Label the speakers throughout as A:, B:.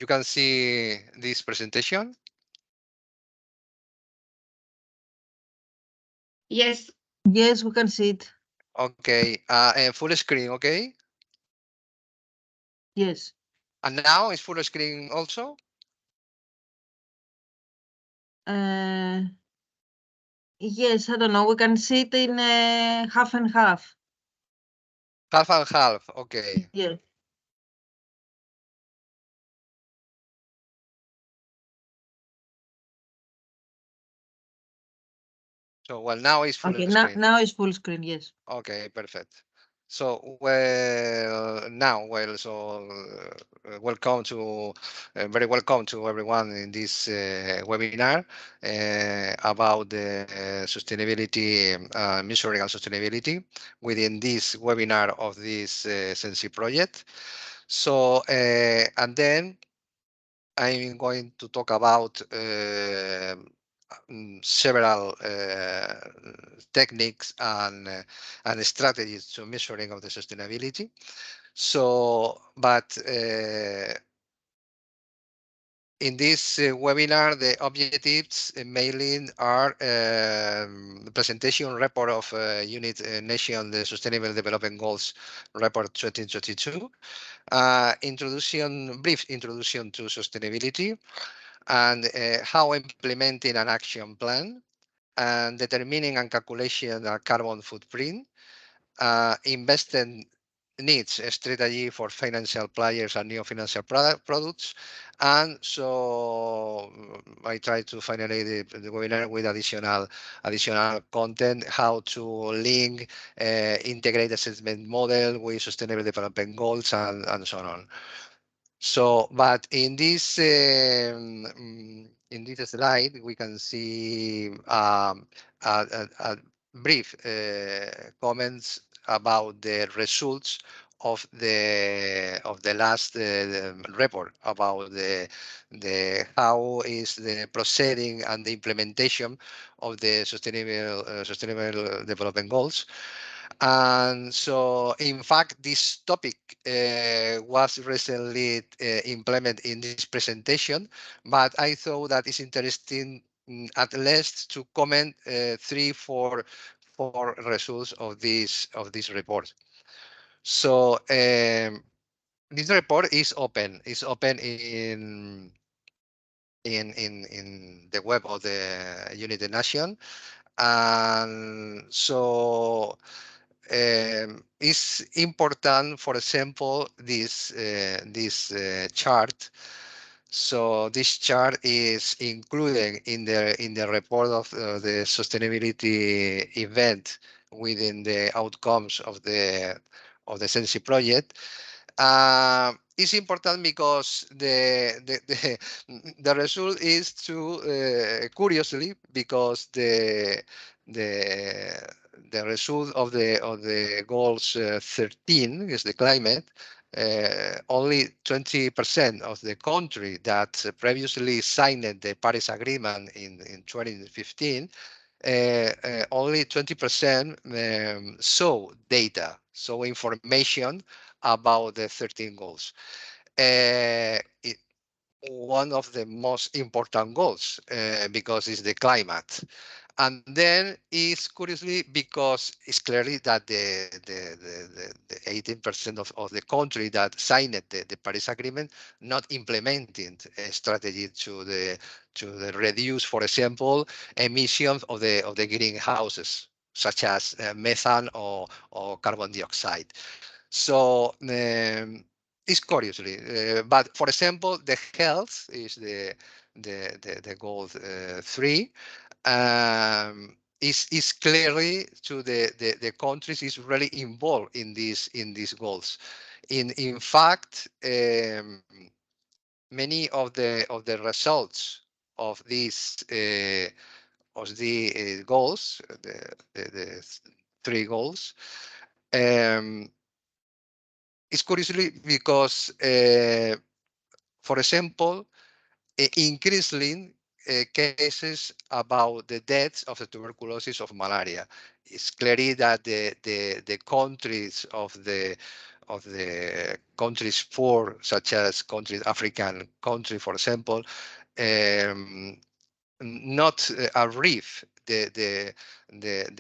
A: You can see this presentation.
B: Yes.
C: Yes, we can see it.
A: Okay, and full screen, okay?
C: Yes.
A: And now it's full screen also?
C: Yes, I don't know. We can see it in half and half.
A: Half and half, okay.
C: Yeah.
A: So, well, now it's full
C: Okay,
A: screen.
C: now it's full screen, yes.
A: Okay, perfect. So, well, now, well, so welcome to, very welcome to everyone in this webinar about the sustainability, measuring and sustainability within this webinar of this SENSIN project. So, and then I'm going to talk about several techniques and strategies to measuring of the sustainability. So, but in this webinar, the objectives mainly are the presentation report of Unit Nation, the Sustainable Development Goals Report 2022, brief introduction to sustainability, and how implementing an action plan, and determining and calculation a carbon footprint, investing needs a strategy for financial players and new financial products. And so I try to finalize the webinar with additional content, how to link integrate assessment model with sustainable development goals and so on. So, but in this slide, we can see a brief comments about the results of the last report about the how is the proceeding and the implementation of the sustainable development goals. And so, in fact, this topic was recently implemented in this presentation, but I thought that it's interesting at least to comment 3-4 results of this report. So this report is open. It's open in the web of the United Nations, and so it's important. For example, this chart. So this chart is included in the report of the sustainability event within the outcomes of the SENSIN project. It's important because the result is to curiously, because the result of the goals 13 is the climate. Only 20% of the country that previously signed the Paris Agreement in 2015, only 20% saw data, saw information about the 13 goals. One of the most important goals because it's the climate. And then it's curiously because it's clearly that the 18% of the country that signed the Paris Agreement not implementing a strategy to the reduce, for example, emissions of the greenhouses, such as methane or carbon dioxide. So it's curiously, but for example, the health is the goal 3. Is clearly to the countries is really involved in these goals. In fact, many of the results of these goals, the 3 goals, is curiously because, for example, increasing cases about the deaths of the tuberculosis of malaria. It's clear that the countries of the countries poor, such as countries, African country, for example, not arrive the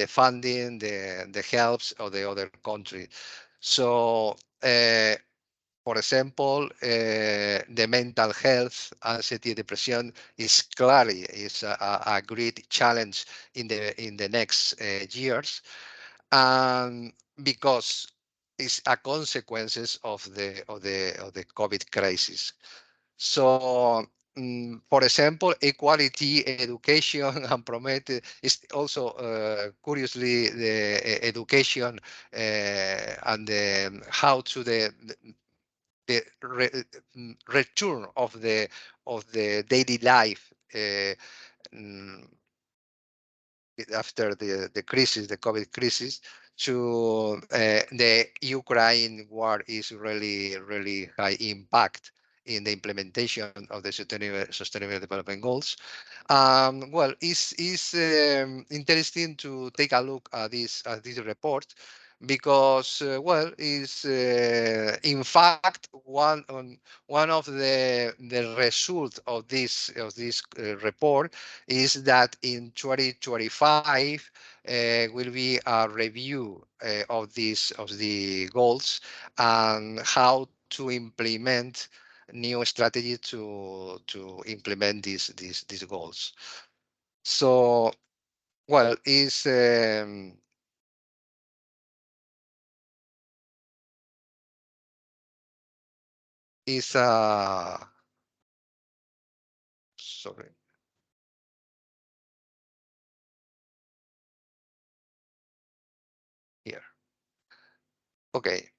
A: funding, the helps of the other country. So, for example, the mental health, anxiety, depression is clearly a great challenge in the next years, because it's a consequences of the COVID crisis. So, for example, equality, education, and promote is also curiously the education and how to the return of the daily life after the crisis, the COVID crisis, to the Ukraine war is really high impact in the implementation of the sustainable development goals. Well, it's interesting to take a look at this report, because well, is in fact one of the result of this report is that in 2025 will be a review of the goals and how to implement new strategy to implement these goals. So, well, is sorry. Here. Okay.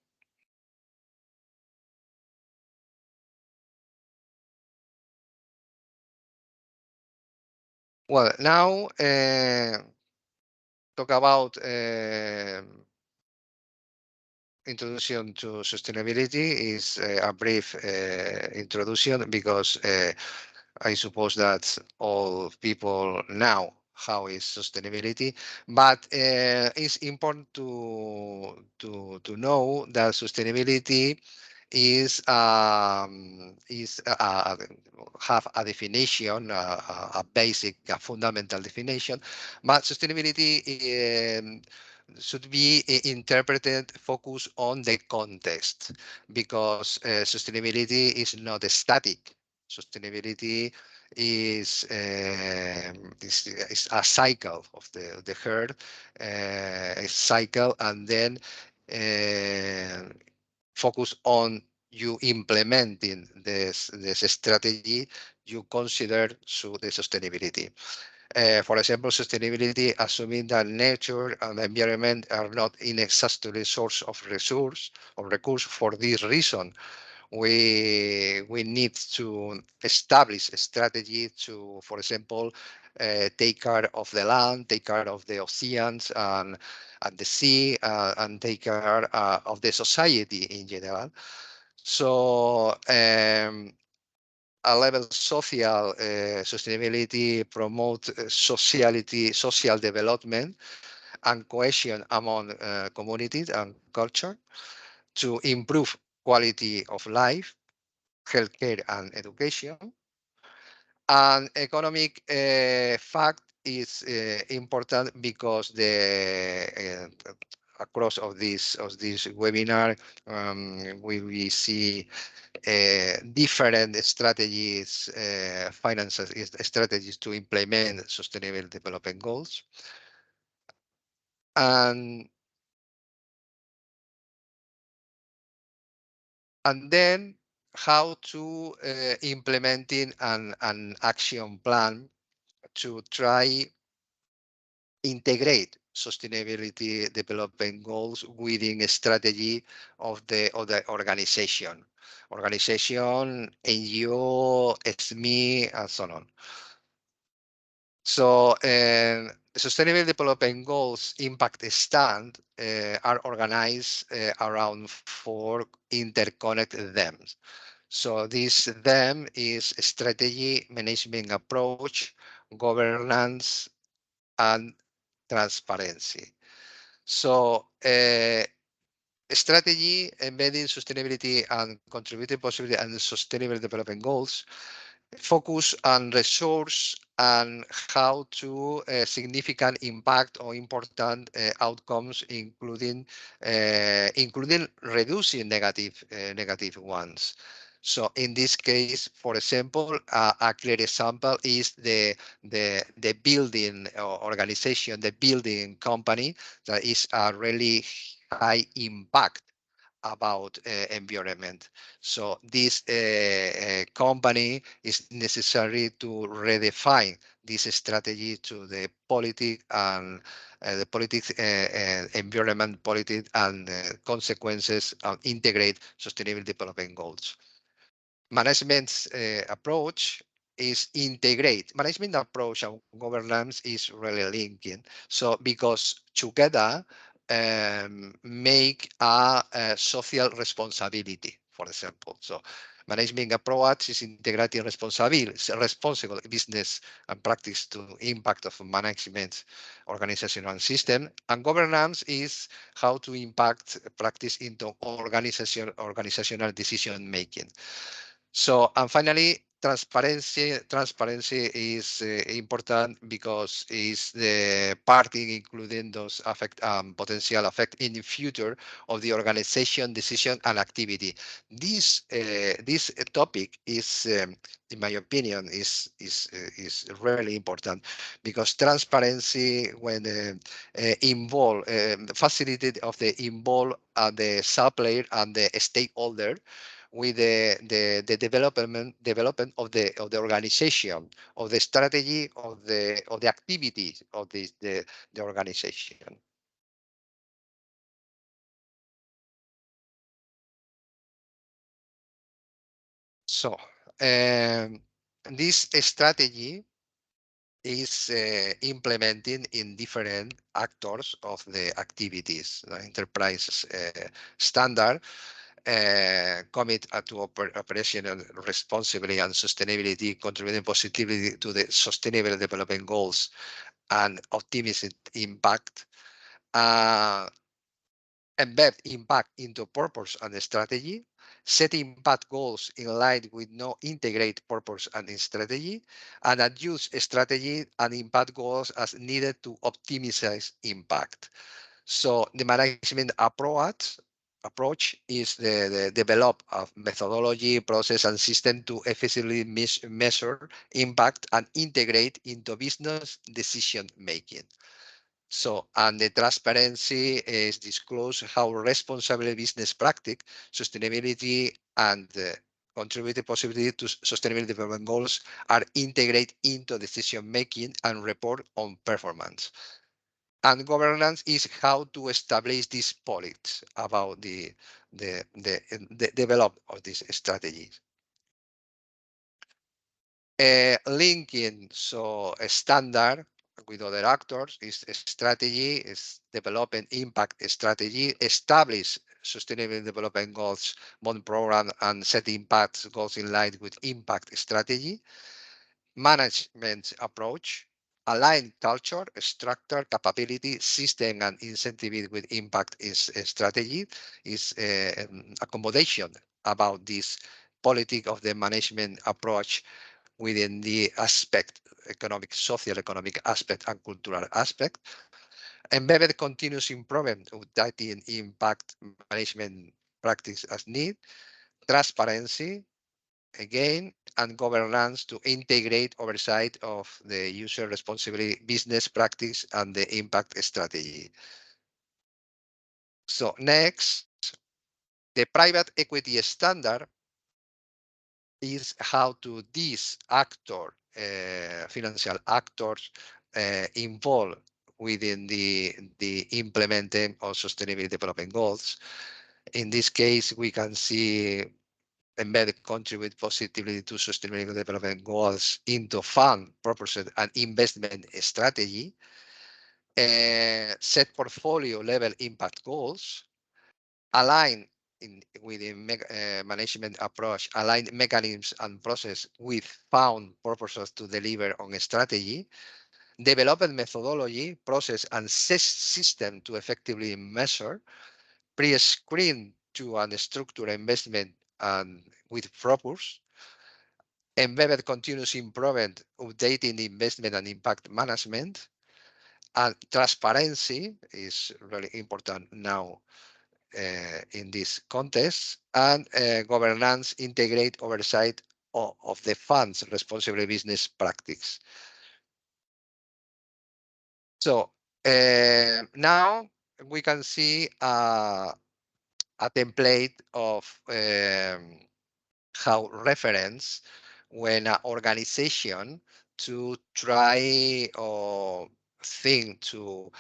A: Well, now talk about introduction to sustainability is a brief introduction, because I suppose that all people know how is sustainability, but it's important to know that sustainability is have a definition, a basic, a fundamental definition, but sustainability should be interpreted focus on the context, because sustainability is not static. Sustainability is a cycle of the herd, a cycle, and then focus on you implementing this strategy you consider the sustainability. For example, sustainability, assuming that nature and the environment are not inexhaustible source of resource. For this reason, we need to establish a strategy to, for example, take care of the land, take care of the oceans and the sea, and take care of the society in general. So a level social sustainability promote social development and cohesion among communities and culture to improve quality of life, healthcare and education. And economic fact is important, because the across of this webinar we see different strategies, financial strategies to implement sustainable development goals, and then how to implementing an action plan to try integrate sustainability development goals within a strategy of the organization, NGO, SME, and so on. So the Sustainable Development Goals impact stand are organized around 4 interconnected themes. So this theme is strategy, management approach, governance, and transparency. So strategy embedding sustainability and contributing positively and sustainable development goals focus on resource and how to significant impact or important outcomes, including reducing negative ones. So in this case, for example, a clear example is the building organization, the building company that is a really high impact about environment. So this company is necessary to redefine this strategy to the politic and the politics, environment politics and consequences and integrate sustainable development goals. Management's approach is integrate. Management approach and governance is really linking. So because together make a social responsibility, for example. So management approach is integrating responsible business and practice to impact of management, organization and system. And governance is how to impact practice into organizational decision making. So, and finally, transparency is important because it's the party including those potential effect in the future of the organization, decision, and activity. This topic is, in my opinion, is really important because transparency when involve facilitated of the involve the supplier and the stakeholder with the development of the organization, of the strategy, of the activities of the organization. So this strategy is implementing in different actors of the activities, the enterprise standard, commit to operational responsibly and sustainability, contributing positively to the sustainable development goals and optimism impact, embed impact into purpose and strategy, set impact goals in line with no integrate purpose and strategy, and adjust strategy and impact goals as needed to optimize impact. So the management approach is the develop of methodology, process, and system to efficiently measure impact and integrate into business decision making. So, and the transparency is disclose how responsible business practice, sustainability, and contributed possibility to sustainable development goals are integrated into decision making and report on performance. And governance is how to establish these policies about the development of these strategies. Linking so a standard with other actors is a strategy, is developing impact strategy, establish sustainable development goals, bond program, and set impact goals in line with impact strategy. Management approach, align culture, structure, capability, system, and incentive with impact is strategy, is accommodation about this politic of the management approach within the aspect, economic, social, economic aspect, and cultural aspect. Embedded continuous improvement of data and impact management practice as need. Transparency, again, and governance to integrate oversight of the user responsibility business practice and the impact strategy. So next, the private equity standard is how to these actor, financial actors involved within the implementing of sustainable development goals. In this case, we can see embed contribute positively to sustainable development goals into fund purposes and investment strategy, set portfolio level impact goals, align with the management approach, align mechanisms and process with found purposes to deliver on a strategy, develop a methodology, process, and system to effectively measure, pre-screen to an structured investment and with purpose, embedded continuous improvement, updating the investment and impact management, and transparency is really important now in this context, and governance integrate oversight of the fund's responsible business practice. So now we can see a template of how reference when an organization to try or think to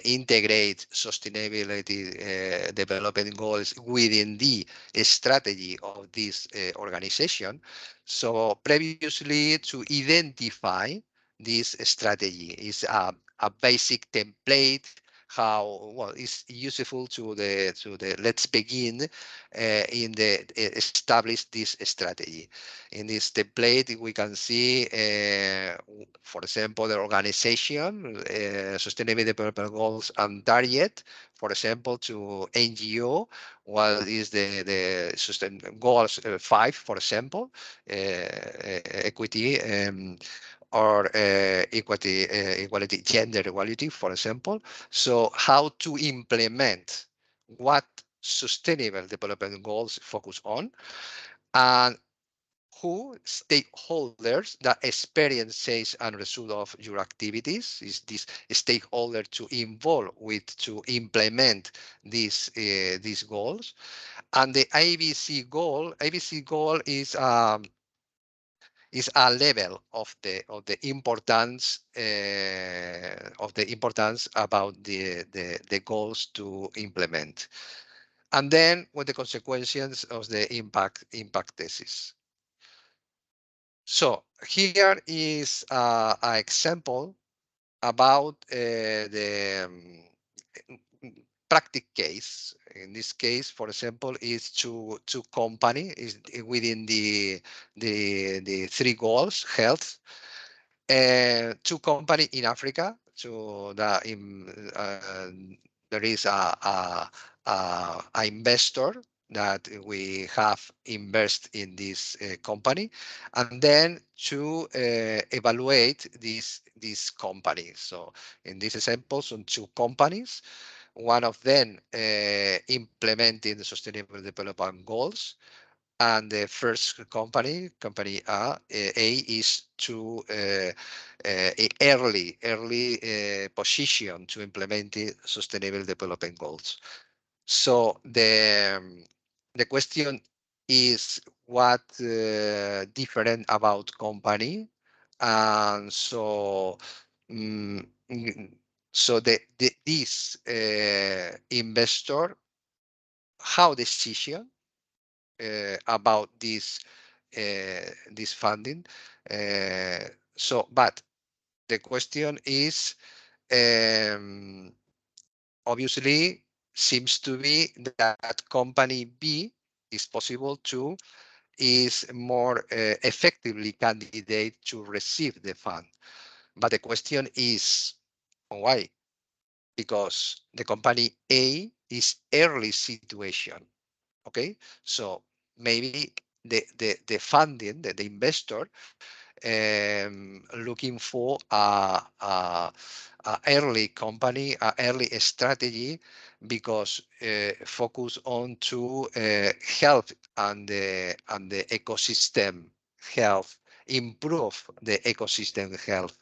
A: integrate sustainability development goals within the strategy of this organization. So previously, to identify this strategy is a basic template how well it's useful to the let's begin in the establish this strategy. In this template, we can see, for example, the organization, sustainable development goals and target. For example, to NGO, what is the sustain goals 5, for example, equity. Or equality, gender equality, for example. So how to implement what sustainable development goals focus on, and who stakeholders that experiences and result of your activities is this stakeholder to involve with to implement these goals. And the ABC goal is a level of the importance about the goals to implement, and then with the consequences of the impact thesis. So here is an example about the practical case. In this case, for example, is two company is within the 3 goals: health, two company in Africa. So that there is a investor that we have invest in this company, and then to evaluate this company. So in this example, some 2 companies. One of them implementing the Sustainable Development Goals, and the first company A, is to early position to implement the Sustainable Development Goals. So the question is what different about company, and so so this investor how decision about this funding. But the question is obviously seems to be that company B is possible to is more effectively candidate to receive the fund. But the question is why? Because the company A is early situation. Okay, so maybe the funding, the investor looking for a early company, a early strategy, because focus on to health and the ecosystem health, improve the ecosystem health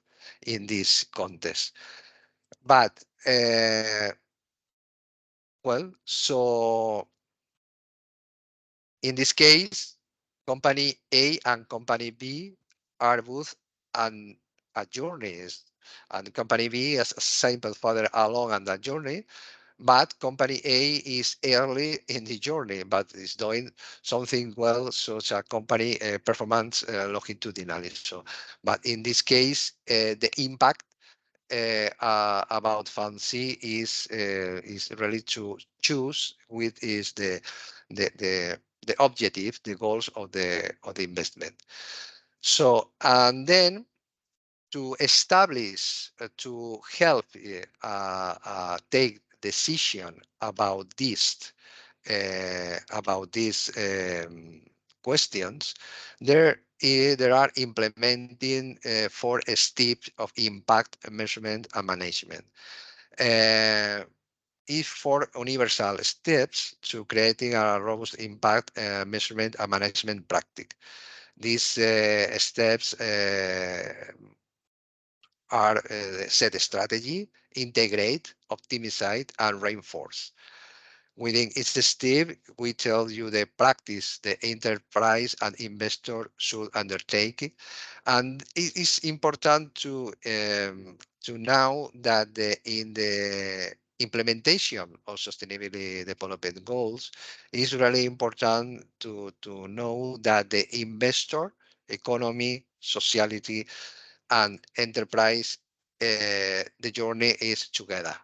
A: in this context. But well, so in this case, company A and company B are both on a journey, and company B is simple further along on that journey, but company A is early in the journey, but is doing something well, such a company performance longitudinal. So, but in this case, the impact about Fund C is really to choose which is the objective, the goals of the investment. So, and then to establish to help take decision about these questions, there are implementing 4 steps of impact measurement and management. Is 4 universal steps to creating a robust impact measurement and management practice. These steps are set strategy, integrate, optimize, and reinforce. Within each step, we tell you the practice the enterprise and investor should undertake. And it is important to know that in the implementation of sustainability development goals, it's really important to know that the investor, economy, society, and enterprise, the journey is together.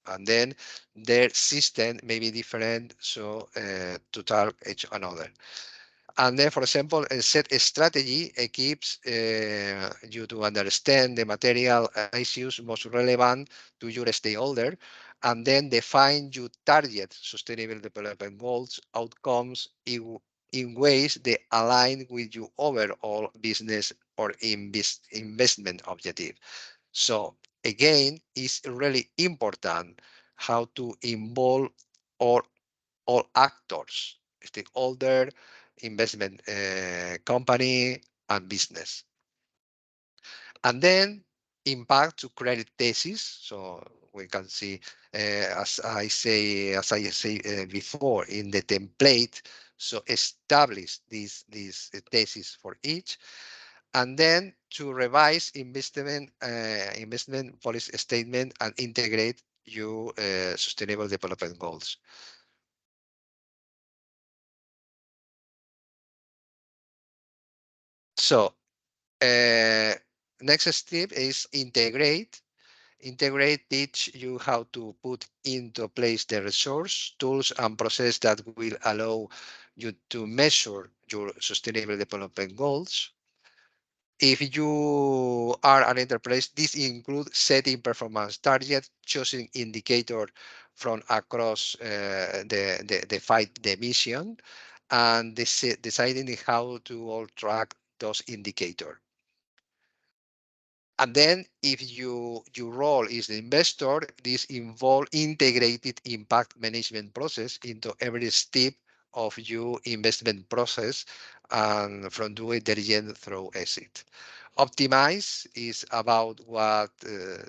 A: And then their system may be different, so to target each another. And then, for example, a set strategy equips you to understand the material issues most relevant to your stakeholder, and then define your target sustainable development goals, outcomes in ways that align with your overall business or investment objective. So again, it's really important how to involve all actors, stakeholder, investment company, and business. And then impact to credit thesis. So we can see, as I say before, in the template. So establish these thesis for each, and then to revise investment policy statement and integrate your sustainable development goals. So next step is integrate. Integrate teach you how to put into place the resource, tools, and process that will allow you to measure your sustainable development goals. If you are an enterprise, this includes setting performance targets, choosing indicator from across the fight the mission, and deciding how to all track those indicators. And then if your role is the investor, this involves integrated impact management process into every step of your investment process, and from due diligence through exit. Optimize is about what you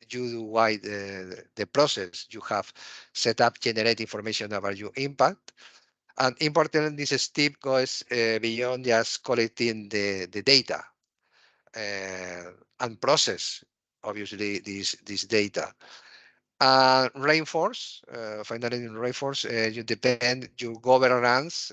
A: do, why the process you have set up generate information about your impact. And importantly, this step goes beyond just collecting the data and process, obviously, this data. Reinforce, finally, reinforce, you depend your governance,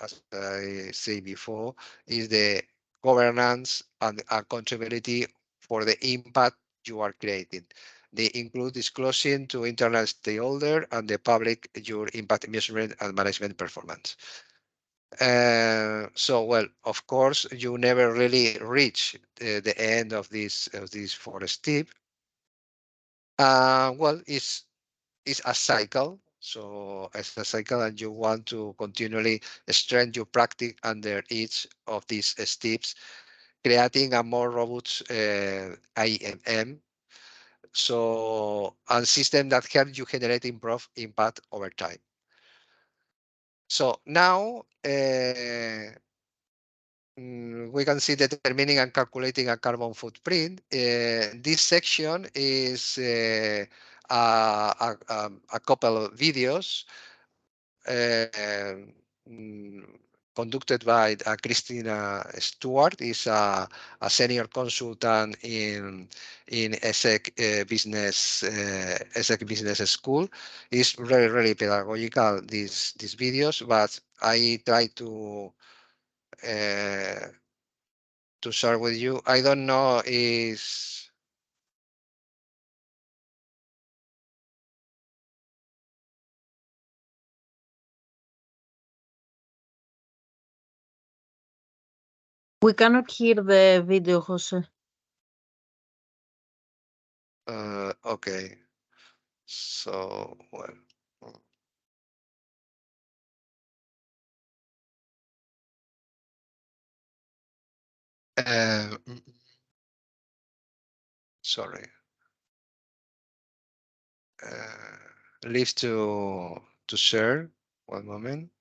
A: as I say before, is the governance and accountability for the impact you are creating. They include disclosing to internal stakeholder and the public your impact measurement and management performance. So, well, of course, you never really reach the end of this 4 step. Well, it's a cycle. So it's a cycle, and you want to continually strengthen your practice under each of these steps, creating a more robust IMM. So a system that helps you generate improve impact over time. So now we can see determining and calculating a carbon footprint. This section is a couple of videos conducted by Christina Stewart, is a senior consultant in ESSEC Business School. It's really pedagogical, these videos, but I try to share with you. I don't know is
C: We cannot hear the video, Jose.
A: okay. So, well, sorry. Leave to share. One moment.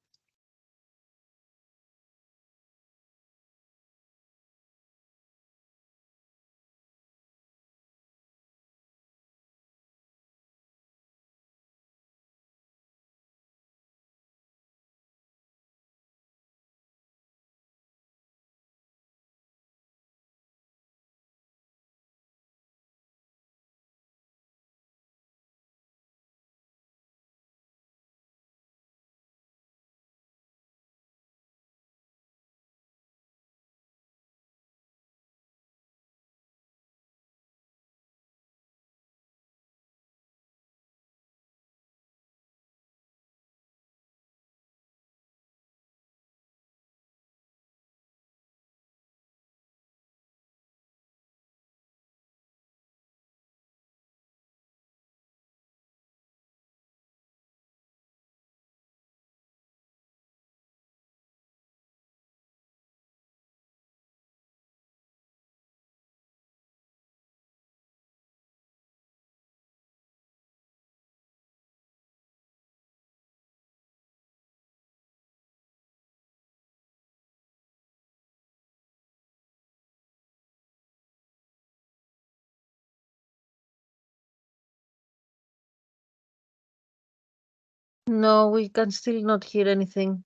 C: No, we can still not hear anything.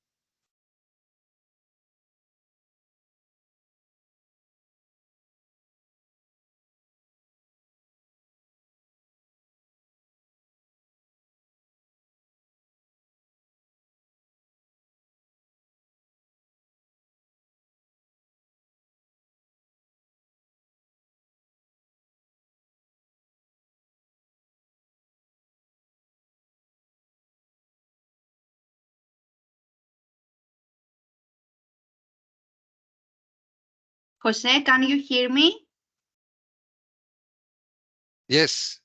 B: Jose, can you hear me?
A: Yes.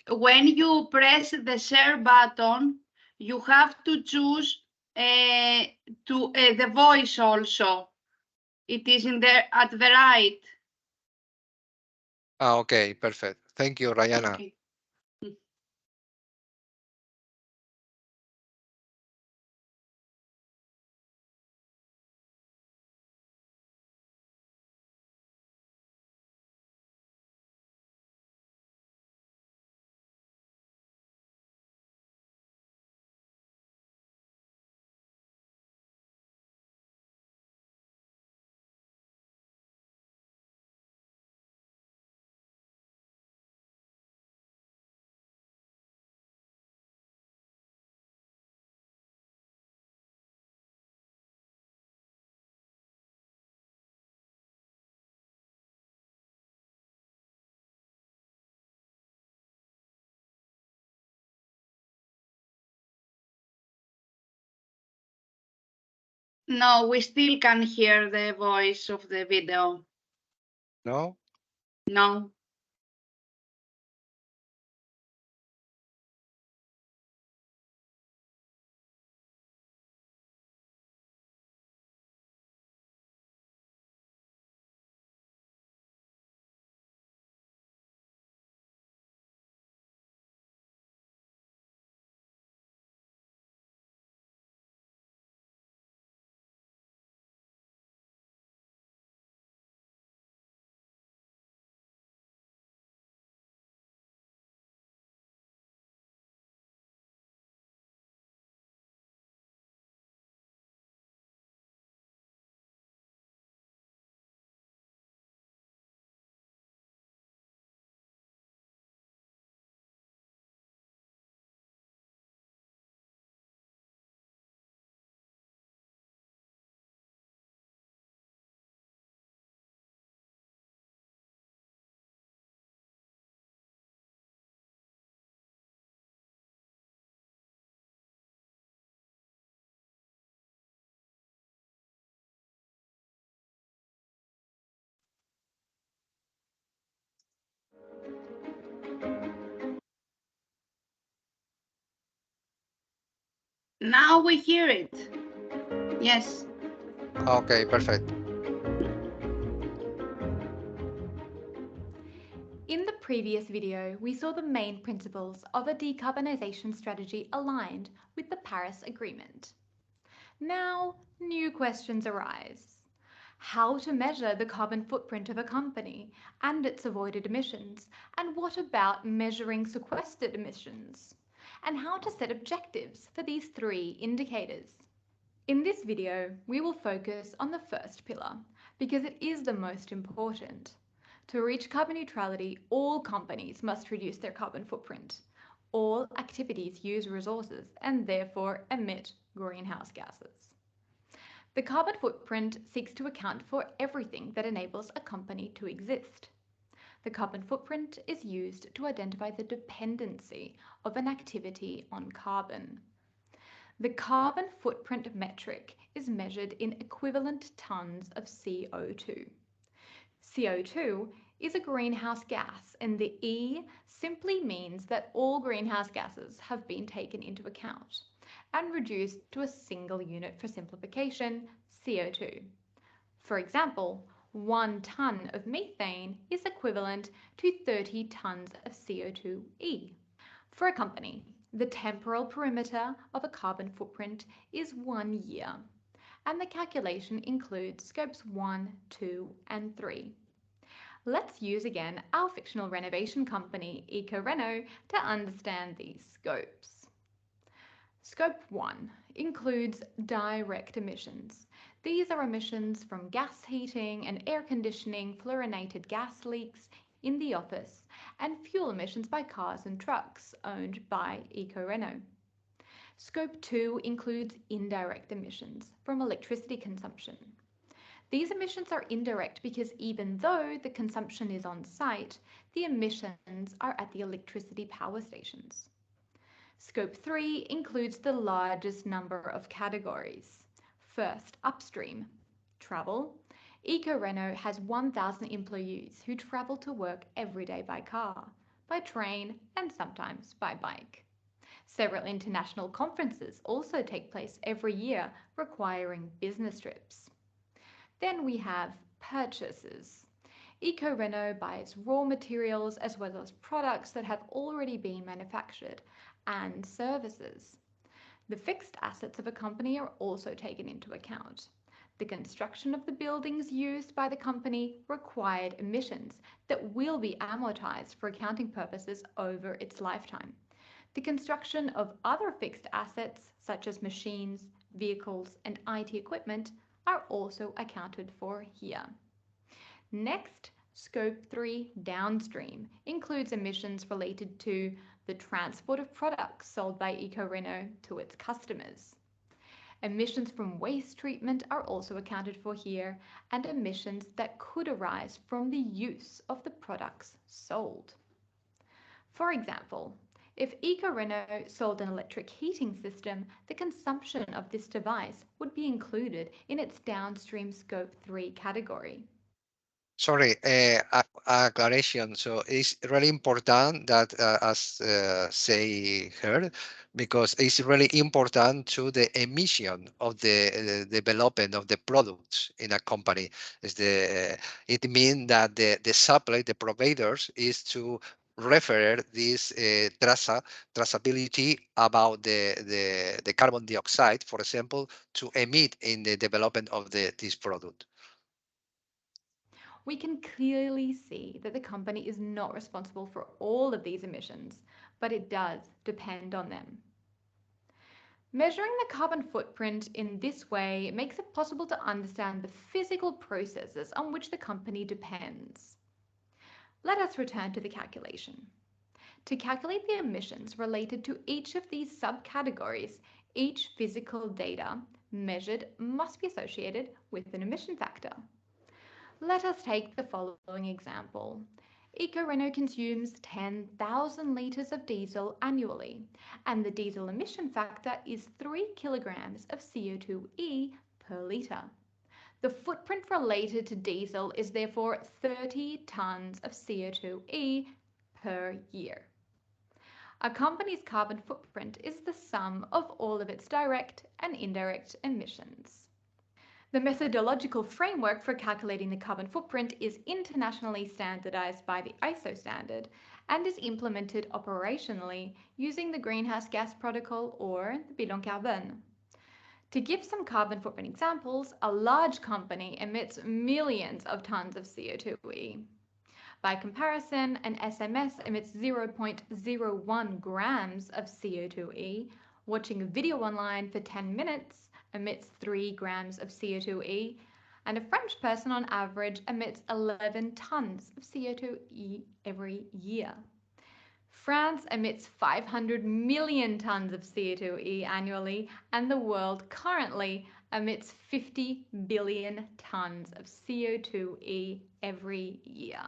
B: When you press the share button, you have to choose the voice also. It is in there at the right.
A: Okay, perfect. Thank you, Rayana.
B: Okay. No, we still can hear the voice of the video.
A: No?
B: No. Now we hear it. Yes.
A: Okay, perfect.
D: In the previous video, we saw the main principles of a decarbonisation strategy aligned with the Paris Agreement. Now, new questions arise. How to measure the carbon footprint of a company and its avoided emissions, and what about measuring sequestered emissions? And how to set objectives for these three indicators. In this video, we will focus on the first pillar because it is the most important. To reach carbon neutrality, all companies must reduce their carbon footprint. All activities use resources and therefore emit greenhouse gases. The carbon footprint seeks to account for everything that enables a company to exist. The carbon footprint is used to identify the dependency of an activity on carbon. The carbon footprint metric is measured in equivalent tonnes of CO2. CO2 is a greenhouse gas, and the E simply means that all greenhouse gases have been taken into account and reduced to a single unit for simplification, CO2. For example, 1 tonne of methane is equivalent to 30 tonnes of CO2e. For a company, the temporal perimeter of a carbon footprint is 1 year, and the calculation includes scopes 1, 2, and 3. Let's use again our fictional renovation company, EcoReno, to understand these scopes. Scope 1 includes direct emissions. These are emissions from gas heating and air conditioning, fluorinated gas leaks in the office, and fuel emissions by cars and trucks owned by EcoReno. Scope 2 includes indirect emissions from electricity consumption. These emissions are indirect because even though the consumption is on site, the emissions are at the electricity power stations. Scope 3 includes the largest number of categories. First, upstream, travel. EcoReno has 1,000 employees who travel to work every day by car, by train, and sometimes by bike. Several international conferences also take place every year, requiring business trips. Then we have purchases. EcoReno buys raw materials as well as products that have already been manufactured, and services. The fixed assets of a company are also taken into account. The construction of the buildings used by the company required emissions that will be amortized for accounting purposes over its lifetime. The construction of other fixed assets, such as machines, vehicles, and IT equipment, are also accounted for here. Next, Scope 3 downstream includes emissions related to the transport of products sold by EcoReno to its customers. Emissions from waste treatment are also accounted for here, and emissions that could arise from the use of the products sold. For example, if EcoReno sold an electric heating system, the consumption of this device would be included in its downstream Scope 3 category.
A: Sorry, aclaration. So it's really important that, as say here, because it's really important to the emission of the development of the products in a company. It means that the supply, the providers, is to refer this traceability about the carbon dioxide, for example, to emit in the development of this product.
D: We can clearly see that the company is not responsible for all of these emissions, but it does depend on them. Measuring the carbon footprint in this way makes it possible to understand the physical processes on which the company depends. Let us return to the calculation. To calculate the emissions related to each of these subcategories, each physical data measured must be associated with an emission factor. Let us take the following example. EcoReno consumes 10,000 litres of diesel annually, and the diesel emission factor is 3 kilograms of CO2e per litre. The footprint related to diesel is therefore 30 tonnes of CO2e per year. A company's carbon footprint is the sum of all of its direct and indirect emissions. The methodological framework for calculating the carbon footprint is internationally standardized by the ISO standard and is implemented operationally using the Greenhouse Gas Protocol or the Bilan Carbone. To give some carbon footprint examples, a large company emits millions of tons of CO2e. By comparison, an SMS emits 0.01 grams of CO2e. Watching a video online for 10 minutes emits 3 grams of CO2e, and a French person on average emits 11 tons of CO2e every year. France emits 500 million tons of CO2e annually, and the world currently emits 50 billion tons of CO2e every year.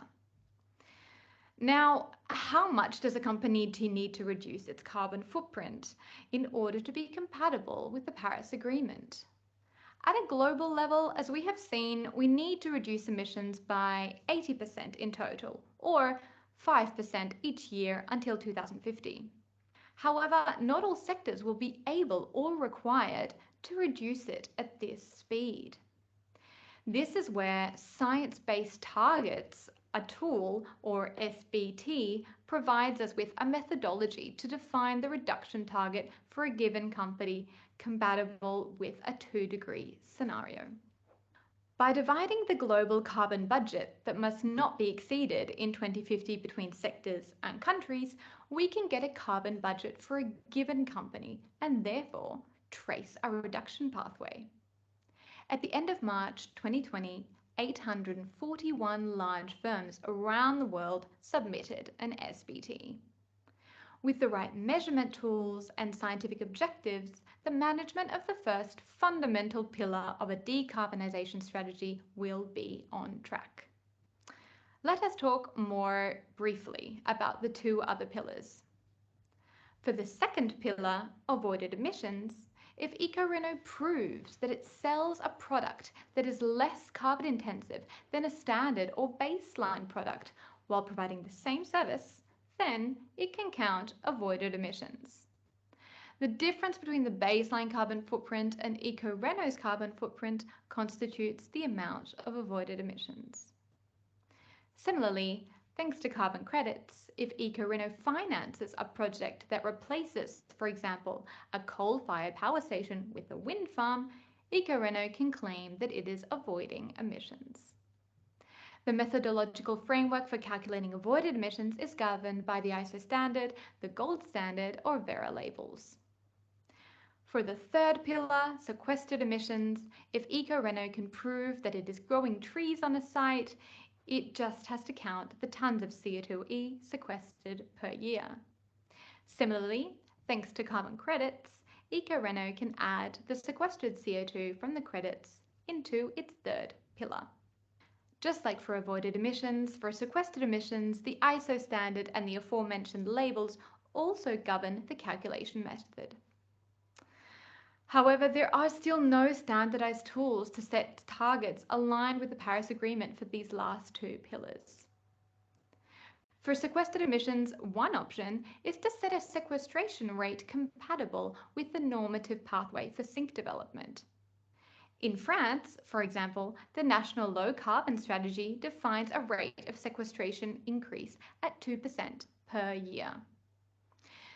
D: Now, how much does a company need to reduce its carbon footprint in order to be compatible with the Paris Agreement? At a global level, as we have seen, we need to reduce emissions by 80% in total, or 5% each year until 2050. However, not all sectors will be able or required to reduce it at this speed. This is where science-based targets, a tool, or SBT, provides us with a methodology to define the reduction target for a given company compatible with a 2-degree scenario. By dividing the global carbon budget that must not be exceeded in 2050 between sectors and countries, we can get a carbon budget for a given company and therefore trace a reduction pathway. At the end of March 2020, 841 large firms around the world submitted an SBT. With the right measurement tools and scientific objectives, the management of the first fundamental pillar of a decarbonisation strategy will be on track. Let us talk more briefly about the 2 other pillars. For the second pillar, avoided emissions, if EcoReno proves that it sells a product that is less carbon intensive than a standard or baseline product while providing the same service, then it can count avoided emissions. The difference between the baseline carbon footprint and EcoReno's carbon footprint constitutes the amount of avoided emissions. Similarly, thanks to carbon credits, if EcoReno finances a project that replaces, for example, a coal-fired power station with a wind farm, EcoReno can claim that it is avoiding emissions. The methodological framework for calculating avoided emissions is governed by the ISO standard, the gold standard, or Verra labels. For the third pillar, sequestered emissions, if EcoReno can prove that it is growing trees on a site, it just has to count the tons of CO2e sequestered per year. Similarly, thanks to carbon credits, EcoReno can add the sequestered CO2 from the credits into its third pillar. Just like for avoided emissions, for sequestered emissions, the ISO standard and the aforementioned labels also govern the calculation method. However, there are still no standardized tools to set targets aligned with the Paris Agreement for these last 2 pillars. For sequestered emissions, one option is to set a sequestration rate compatible with the normative pathway for sink development. In France, for example, the National Low Carbon Strategy defines a rate of sequestration increase at 2% per year.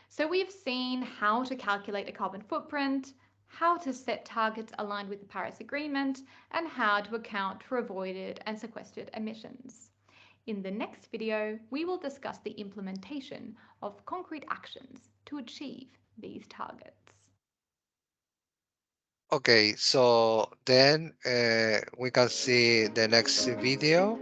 D: So we've seen how to calculate a carbon footprint, how to set targets aligned with the Paris Agreement, and how to account for avoided and sequestered emissions. In the next video, we will discuss the implementation of concrete actions to achieve these targets.
A: Okay, so then we can see the next video.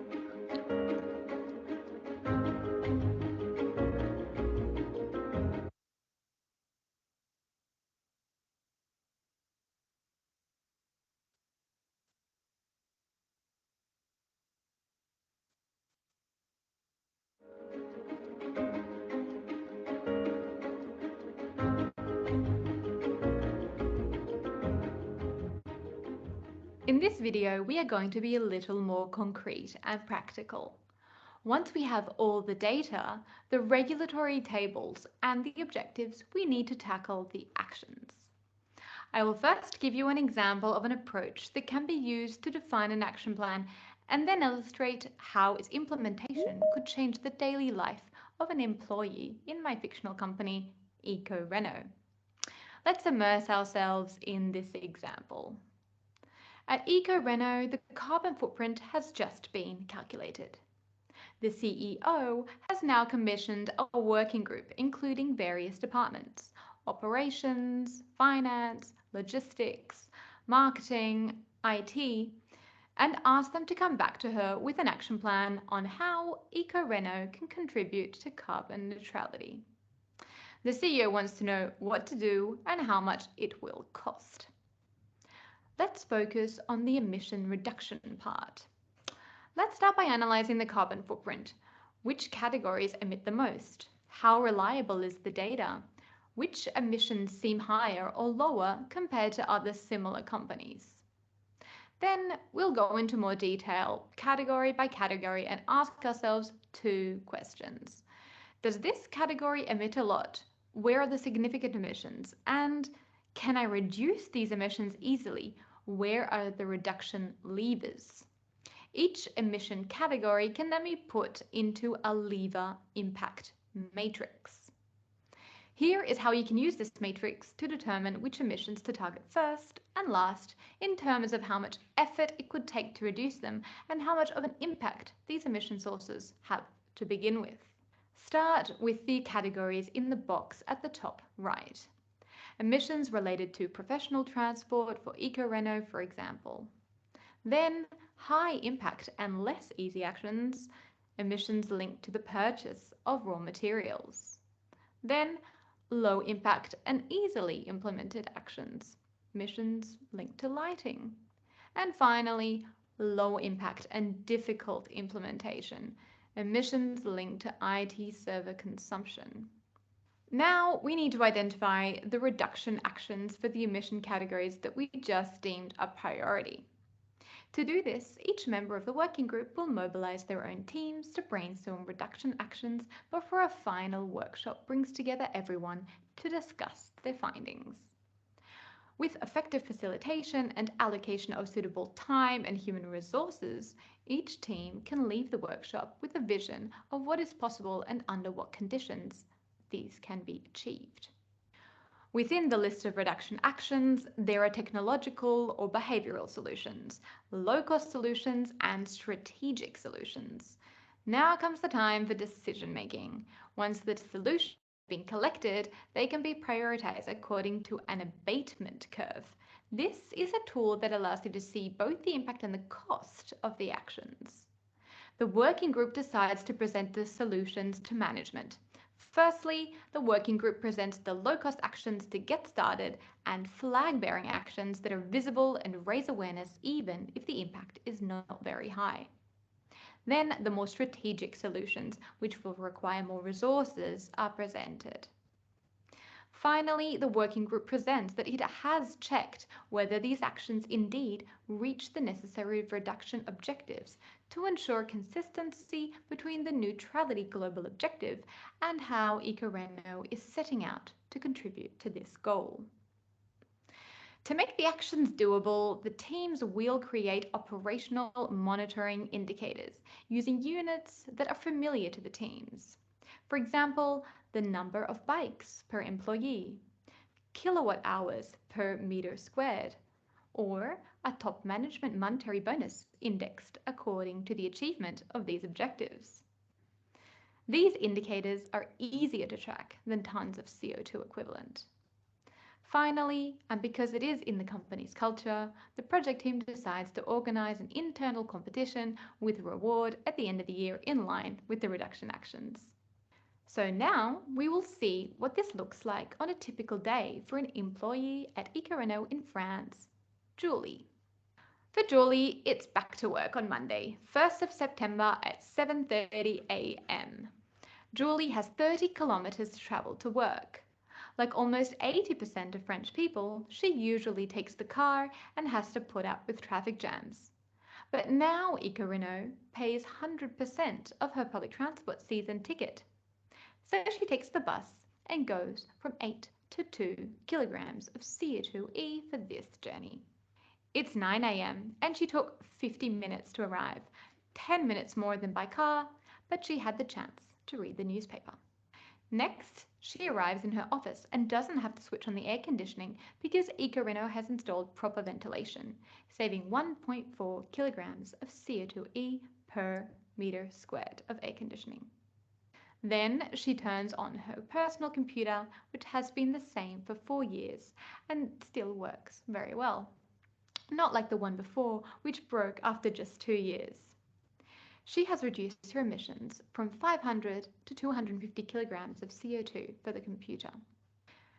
D: In this video, we are going to be a little more concrete and practical. Once we have all the data, the regulatory tables, and the objectives, we need to tackle the actions. I will first give you an example of an approach that can be used to define an action plan and then illustrate how its implementation could change the daily life of an employee in my fictional company, EcoReno. Let's immerse ourselves in this example. At EcoReno, the carbon footprint has just been calculated. The CEO has now commissioned a working group including various departments: operations, finance, logistics, marketing, IT, and asked them to come back to her with an action plan on how EcoReno can contribute to carbon neutrality. The CEO wants to know what to do and how much it will cost. Let's focus on the emission reduction part. Let's start by analyzing the carbon footprint. Which categories emit the most? How reliable is the data? Which emissions seem higher or lower compared to other similar companies? Then we'll go into more detail, category by category, and ask ourselves 2 questions. Does this category emit a lot? Where are the significant emissions? And can I reduce these emissions easily? Where are the reduction levers? Each emission category can then be put into a lever impact matrix. Here is how you can use this matrix to determine which emissions to target first and last in terms of how much effort it could take to reduce them and how much of an impact these emission sources have to begin with. Start with the categories in the box at the top right. Emissions related to professional transport for EcoReno, for example. Then high impact and less easy actions, emissions linked to the purchase of raw materials. Then low impact and easily implemented actions, emissions linked to lighting. And finally, low impact and difficult implementation, emissions linked to IT server consumption. Now we need to identify the reduction actions for the emission categories that we just deemed a priority. To do this, each member of the working group will mobilize their own teams to brainstorm reduction actions before a final workshop brings together everyone to discuss their findings. With effective facilitation and allocation of suitable time and human resources, each team can leave the workshop with a vision of what is possible and under what conditions these can be achieved. Within the list of reduction actions, there are technological or behavioral solutions, low-cost solutions, and strategic solutions. Now comes the time for decision making. Once the solutions have been collected, they can be prioritized according to an abatement curve. This is a tool that allows you to see both the impact and the cost of the actions. The working group decides to present the solutions to management. Firstly, the working group presents the low-cost actions to get started and flag-bearing actions that are visible and raise awareness even if the impact is not very high. Then the more strategic solutions, which will require more resources, are presented. Finally, the working group presents that it has checked whether these actions indeed reach the necessary reduction objectives to ensure consistency between the neutrality global objective and how EcoReno is setting out to contribute to this goal. To make the actions doable, the teams will create operational monitoring indicators using units that are familiar to the teams. For example, the number of bikes per employee, kilowatt hours per meter squared, or a top management monetary bonus indexed according to the achievement of these objectives. These indicators are easier to track than tons of CO2 equivalent. Finally, and because it is in the company's culture, the project team decides to organize an internal competition with reward at the end of the year in line with the reduction actions. So now we will see what this looks like on a typical day for an employee at EcoReno in France, Julie. For Julie, it's back to work on Monday, 1st of September at 7:30 a.m. Julie has 30 kilometers to travel to work. Like almost 80% of French people, she usually takes the car and has to put up with traffic jams. But now Ecoreno pays 100% of her public transport season ticket. So she takes the bus and goes from 8 to 2 kilograms of CO2e for this journey. It's 9 a.m. and she took 50 minutes to arrive, 10 minutes more than by car, but she had the chance to read the newspaper. Next, she arrives in her office and doesn't have to switch on the air conditioning because Ecoreno has installed proper ventilation, saving 1.4 kilograms of CO2e per meter squared of air conditioning. Then she turns on her personal computer, which has been the same for 4 years and still works very well. Not like the one before, which broke after just 2 years. She has reduced her emissions from 500 to 250 kilograms of CO2 for the computer.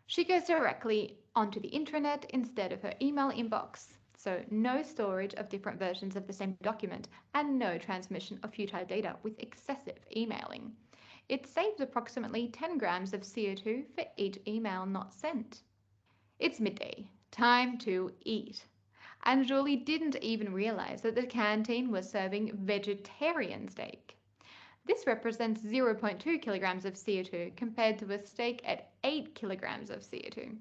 D: She goes directly onto the intranet instead of her email inbox, so no storage of different versions of the same document and no transmission of futile data with excessive emailing. It saves approximately 10 grams of CO2 for each email not sent. It's midday, time to eat. And Julie didn't even realize that the canteen was serving vegetarian steak. This represents 0.2 kilograms of CO2 compared to a steak at 8 kilograms of CO2.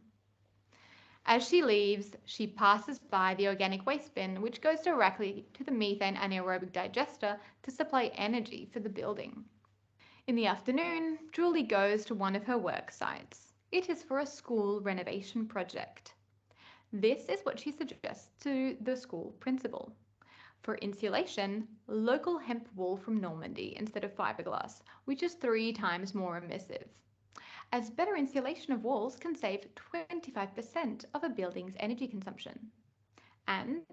D: As she leaves, she passes by the organic waste bin, which goes directly to the methane anaerobic digester to supply energy for the building. In the afternoon, Julie goes to one of her work sites. It is for a school renovation project. This is what she suggests to the school principal. For insulation, local hemp wool from Normandy instead of fiberglass, which is 3 times more emissive, as better insulation of walls can save 25% of a building's energy consumption. And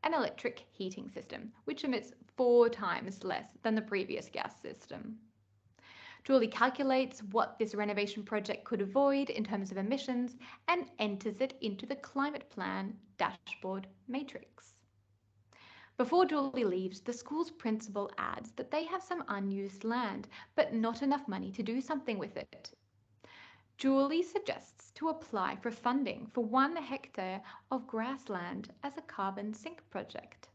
D: an electric heating system, which emits 4 times less than the previous gas system. Julie calculates what this renovation project could avoid in terms of emissions and enters it into the climate plan dashboard matrix. Before Julie leaves, the school's principal adds that they have some unused land, but not enough money to do something with it. Julie suggests to apply for funding for 1 hectare of grassland as a carbon sink project.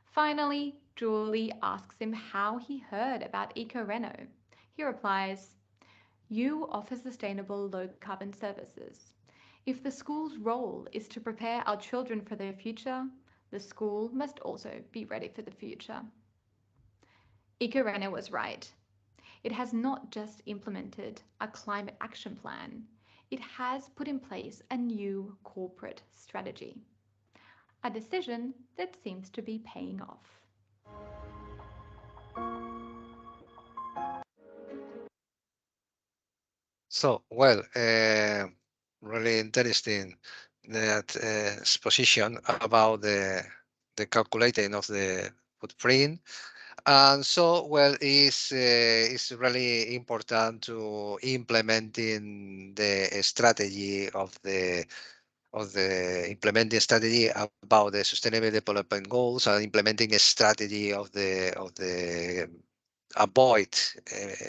D: Finally, Julie asks him how he heard about Ecoreno. He replies, "You offer sustainable low-carbon services. If the school's role is to prepare our children for their future, the school must also be ready for the future." Ecoreno was right. It has not just implemented a climate action plan, it has put in place a new corporate strategy. A decision that seems to be paying off.
A: So, well, really interesting that exposition about the calculating of the footprint. And so, well, it's really important to implementing the strategy of the implementing strategy about the sustainable development goals and implementing a strategy of the avoid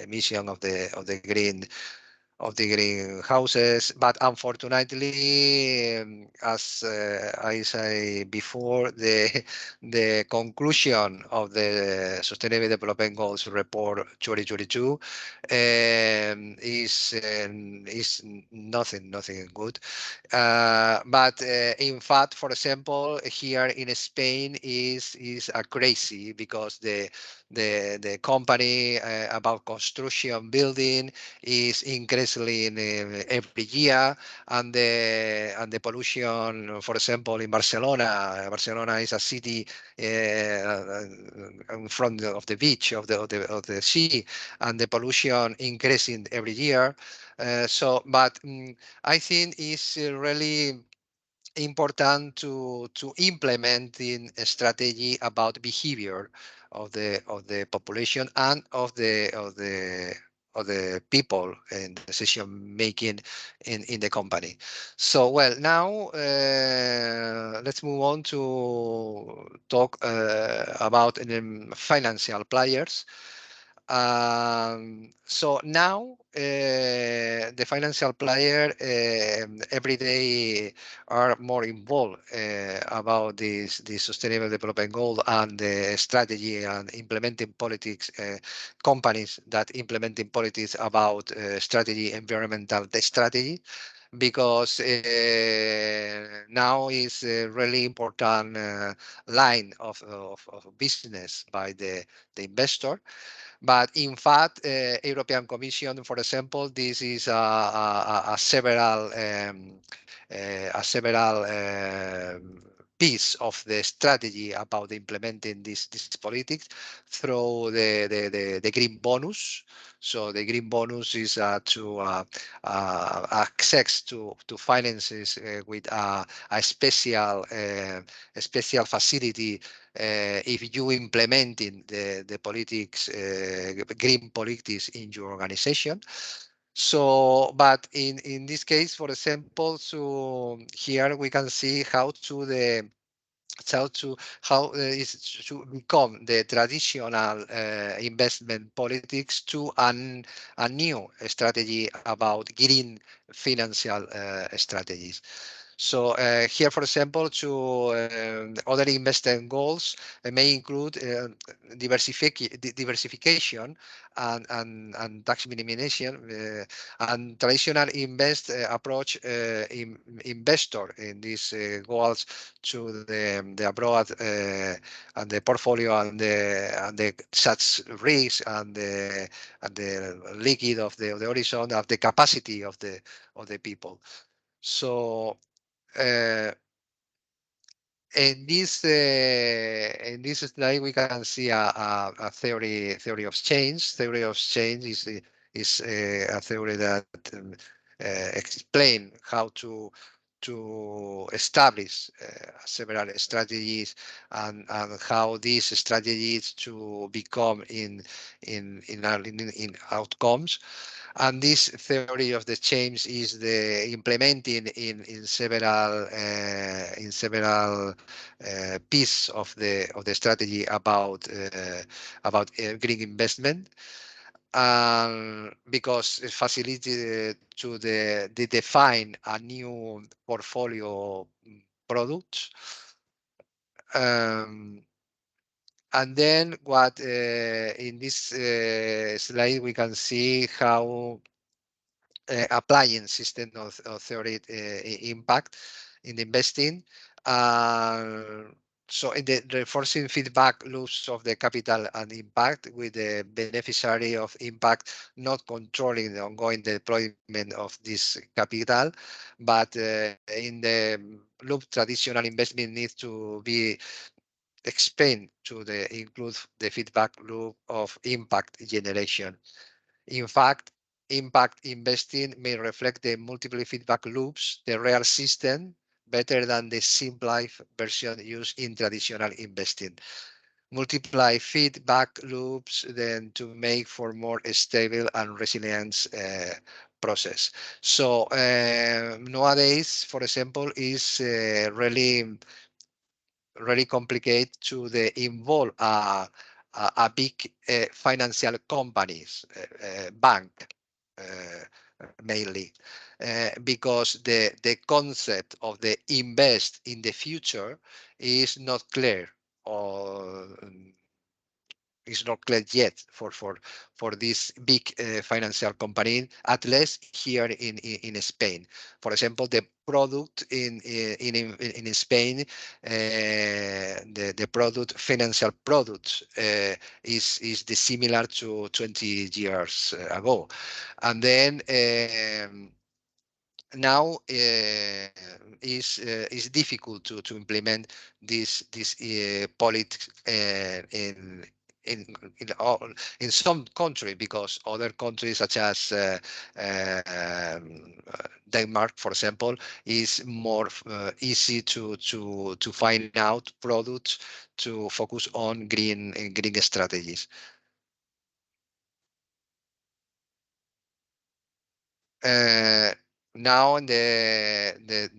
A: emission of the greenhouses. But unfortunately, as I said before, the conclusion of the Sustainable Development Goals Report 2022 is nothing good. But in fact, for example, here in Spain is crazy because the company about construction building is increasingly every year, and the pollution, for example, in Barcelona. Barcelona is a city in front of the beach of the sea, and the pollution increasing every year. But I think it's really important to implement in a strategy about behavior of the population and of the people in decision making in the company. So, well, now let's move on to talk about financial players. So now the financial player every day are more involved about this sustainable development goal and the strategy and implementing politics, companies that implementing politics about strategy, environmental strategy, because now is a really important line of business by the investor. But in fact, European Commission, for example, this is a several piece of the strategy about implementing this politics through the green bonus. So the green bonus is to access to finances with a special facility if you implementing the politics, green politics in your organization. So, but in this case, for example, so here we can see how is to become the traditional investment politics to a new strategy about green financial strategies. So here, for example, to other investment goals may include diversification and tax minimization and traditional approach investor in these goals to the abroad and the portfolio and the such risks and the liquid of the horizon of the capacity of the people. So in this slide, we can see a theory of change. Theory of change is a theory that explain how to establish several strategies and how these strategies to become in outcomes. And this theory of the change is the implementing in several pieces of the strategy about green investment, because it facilitates to define a new portfolio products. And then what in this slide we can see how applying system of theory impact in the investing. So in the reinforcing feedback loops of the capital and impact, with the beneficiary of impact not controlling the ongoing deployment of this capital, but in the loop traditional investment needs to be expand to include the feedback loop of impact generation. In fact, impact investing may reflect the multiple feedback loops, the real system, better than the simplified version used in traditional investing. Multiply feedback loops then to make for more stable and resilient process. So nowadays, for example, is really complicated to involve a big financial companies, bank mainly, because the concept of the invest in the future is not clear, or is not clear yet for this big financial company, at least here in Spain. For example, the product in Spain, the product financial products is similar to 20 years ago, and then now is difficult to implement this politics in some country, because other countries such as Denmark, for example, is more easy to find out products to focus on green strategies. Now the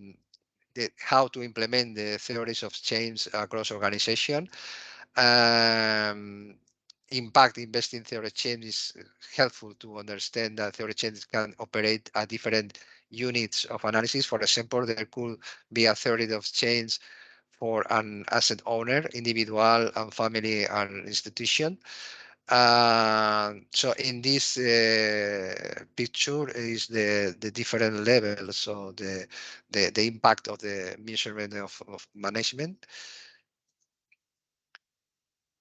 A: how to implement the theories of change across organization. impact investing theory change is helpful to understand that theory change can operate at different units of analysis. For example, there could be a theory of change for an asset owner, individual and family and institution. So in this picture is the different levels, so the impact of the measurement of management.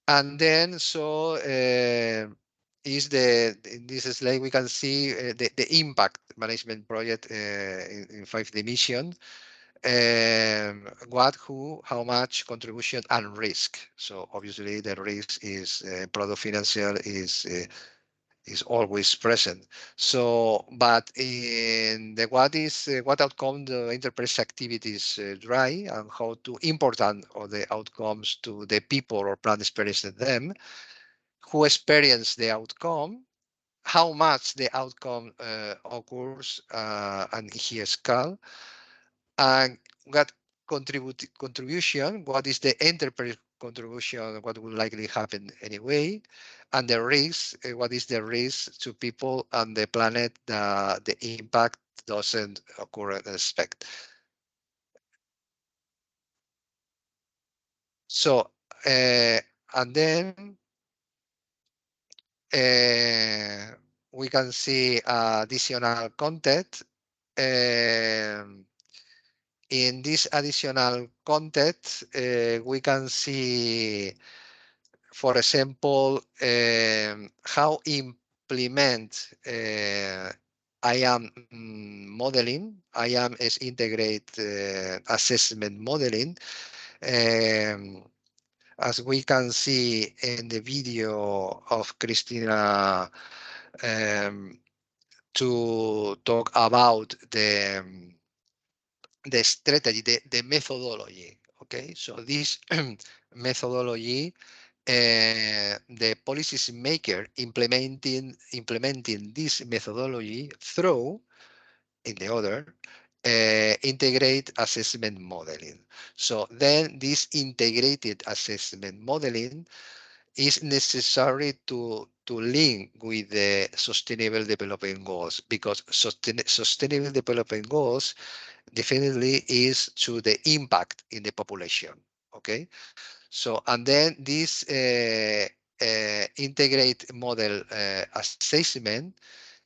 A: And then so is in this slide we can see the impact management project in 5 dimensions. What, who, how much, contribution, and risk. So obviously the risk is product financial is always present. So, but in the what outcome the enterprise activities drive and how to important of the outcomes to the people or plan experiencing them, who experience the outcome, how much the outcome occurs, and here scale, and what contribution, what is the enterprise contribution, what will likely happen anyway, and the risk, what is the risk to people and the planet, the impact doesn't occur as expected. So, and then we can see additional content. In this additional content, we can see, for example, how implement IAM modeling. IAM is integrate assessment modeling. As we can see in the video of Christina to talk about the strategy, the methodology. Okay, so this methodology, the policy maker implementing this methodology through, in the order, integrate assessment modeling. So then this integrated assessment modeling is necessary to link with the sustainable development goals, because sustainable development goals definitely is to the impact in the population. Okay, so and then this integrate model assessment,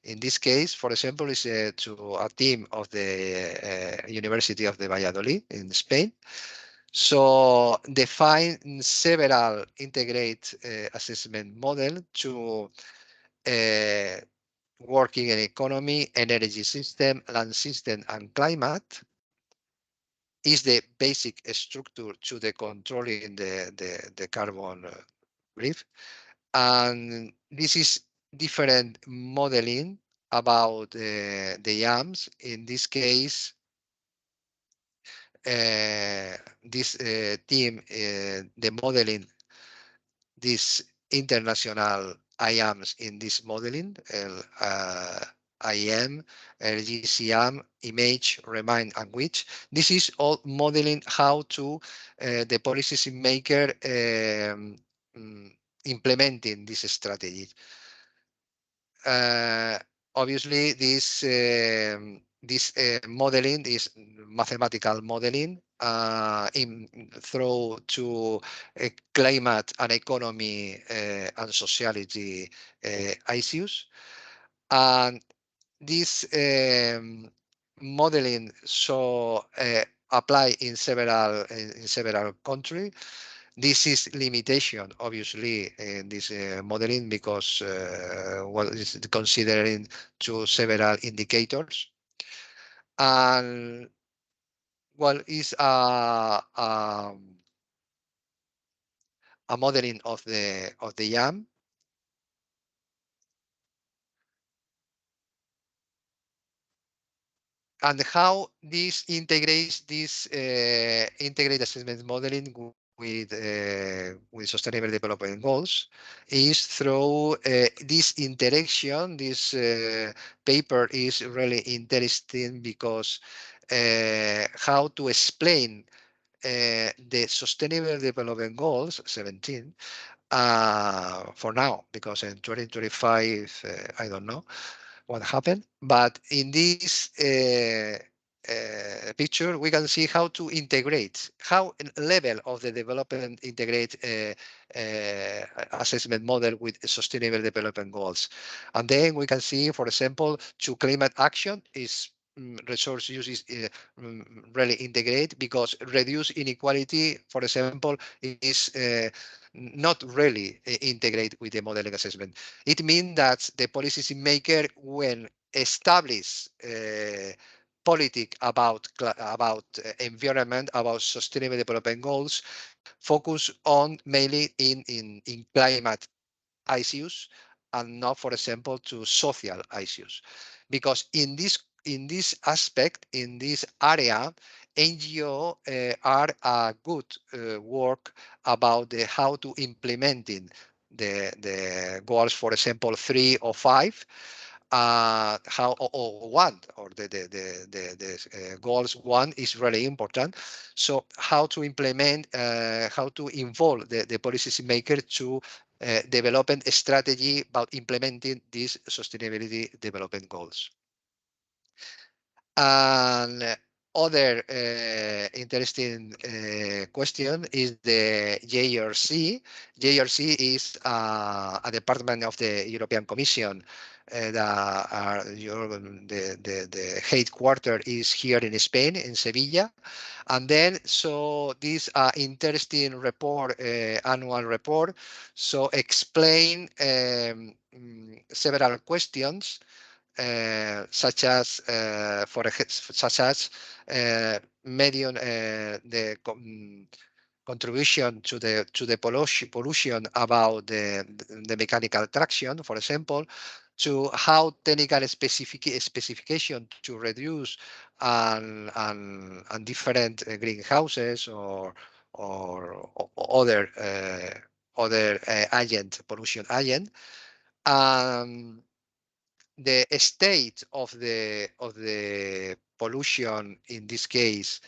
A: in this case, for example, is to a team of the University of the Valladolid in Spain. So define several integrate assessment model to working in economy, energy system, land system, and climate. Is the basic structure to the controlling the carbon brief. And this is different modeling about the YAMS. In this case, this team, the modeling, this international IAMs in this modeling, IM, GCM, image, remind, and which. This is all modeling how to the policy maker implementing this strategy. Obviously, this modeling is mathematical modeling through to climate and economy and sociality issues. And this modeling so apply in several countries. This is limitation, obviously, in this modeling, because what is considering to several indicators, and what is a modeling of the YAM. And how this integrates this integrated assessment modeling with sustainable development goals is through this interaction. This paper is really interesting because how to explain the sustainable development goals 17 for now, because in 2025, I don't know what happened. But in this picture, we can see how to integrate, how level of the development integrate assessment model with sustainable development goals. And then we can see, for example, to climate action is resource use is really integrate, because reduce inequality, for example, is not really integrate with the modeling assessment. It means that the policy maker, when establish politic about environment, about sustainable development goals, focus on mainly in climate issues and not, for example, to social issues, because in this aspect, in this area, NGO are a good work about how to implementing the goals, for example, 3 or 5, how or 1 or the goals 1 is really important. So how to implement, how to involve the policy maker to developing a strategy about implementing these sustainability development goals. And other interesting question is the JRC. JRC is a department of the European Commission. The headquarters is here in Spain, in Sevilla. And then, so this interesting report, annual report, so explain several questions, such as medium the contribution to the pollution about the mechanical traction, for example, to how technical specification to reduce and different greenhouses or other pollution agent. The state of the pollution in this case,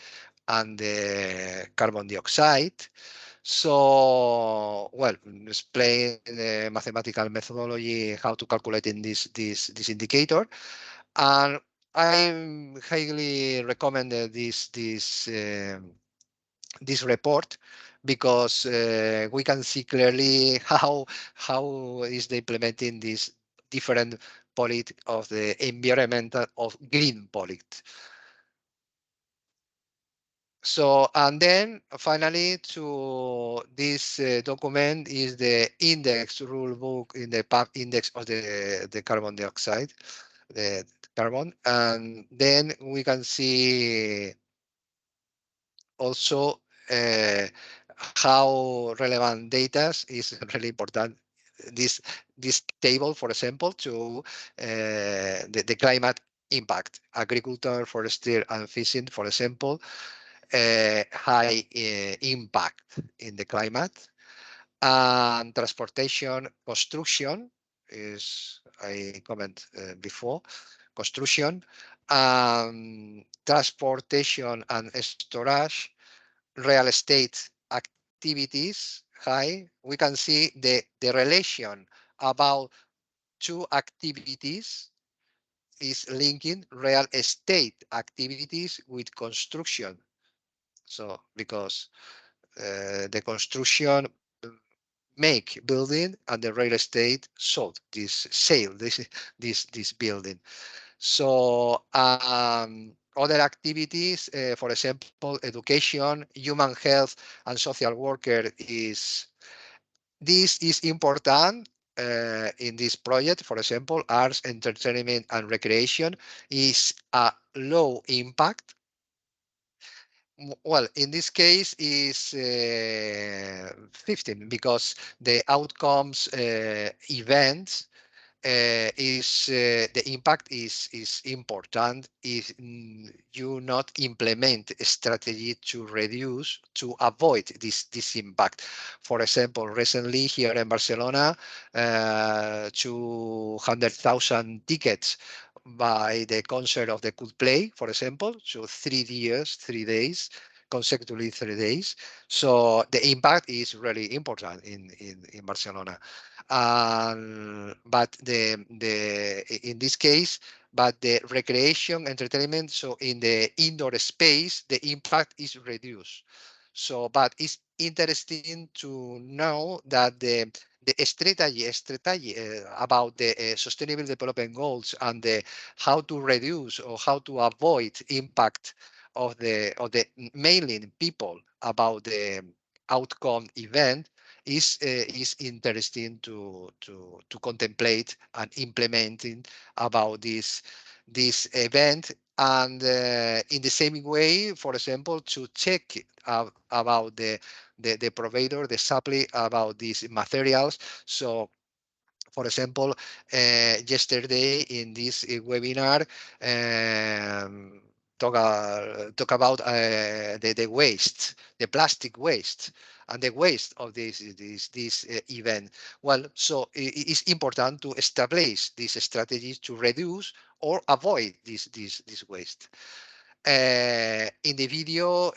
A: and the carbon dioxide. So, well, explain the mathematical methodology how to calculate in this indicator, and I highly recommend this report, because we can see clearly how is the implementing this different policy of the environmental of green policy. So, and then finally, to this document is the index rule book in the index of the carbon dioxide, the carbon, and then we can see also how relevant data is really important. This table, for example, to the climate impact, agriculture, forestry, and fishing, for example, high impact in the climate, and transportation, construction is, I comment before, construction, transportation and storage, real estate activities high. We can see the relation about two activities is linking real estate activities with construction. So because the construction make building and the real estate sold this building. So other activities, for example, education, human health, and social worker this is important in this project. For example, arts, entertainment, and recreation is a low impact. Well, in this case is 15, because the outcomes events is the impact is important if you not implement a strategy to reduce, to avoid this impact. For example, recently here in Barcelona, 200,000 tickets by the concert of the Coldplay, for example, so 3 days consecutively 3 days. So the impact is really important in Barcelona. But in this case, but the recreation entertainment, so in the indoor space, the impact is reduced. So, but it's interesting to know that the strategy about the sustainable development goals and the how to reduce or how to avoid impact of the mailing people about the outcome event is interesting to contemplate and implementing about this event. And in the same way, for example, to check about the provider, the supply about these materials. So, for example, yesterday in this webinar, talk about the waste, the plastic waste, and the waste of this event. Well, so it's important to establish these strategies to reduce or avoid this waste. In the video,